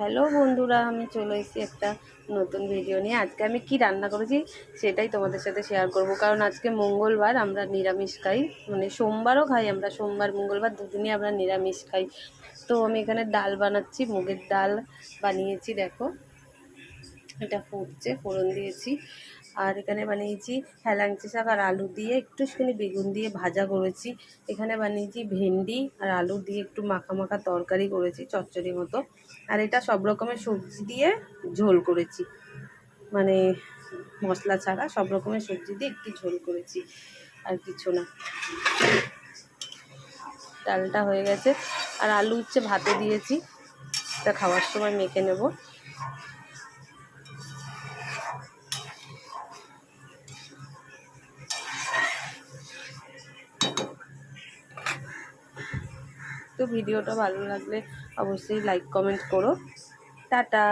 Hello বন্ধুরা, আমি চলে এসেছি একটা নতুন ভিডিও নিয়ে। আজকে আমি কি রান্না করেছি সেটাই তোমাদের সাথে শেয়ার করব। কারণ আজকে মঙ্গলবার, আমরা নিরামিষ খাই। মানে সোমবারও খাই আমরা, সোমবার মঙ্গলবার দুদিনই আমরা নিরামিষ খাই। তো আমি এখানে ডাল বানাচ্ছি, মুগের ডাল বানিয়েছি। দেখো এটা ফুটছে, ফোড়ন দিয়েছি। আর এখানে বানিয়েছি হেলাঞ্চি শাক আর আলু দিয়ে, একটুখানি বেগুন দিয়ে ভাজা করেছি। এখানে বানিয়েছি ভেন্ডি আর আলু দিয়ে একটু মাখা মাখা তরকারি করেছি, চচ্চড়ি মতো। আর এটা সব রকমের সবজি দিয়ে ঝোল করেছি, মানে মশলা ছাড়া সব রকমের সবজি দিয়ে একটু ঝোল করেছি, আর কিছু না। ডালটা হয়ে গেছে, আর আলু হচ্ছে ভাতে দিয়েছি, এটা খাওয়ার সময় মেখে নেব। তো ভিডিওটা ভালো লাগলে অবশ্যই লাইক কমেন্ট করো। টাটা।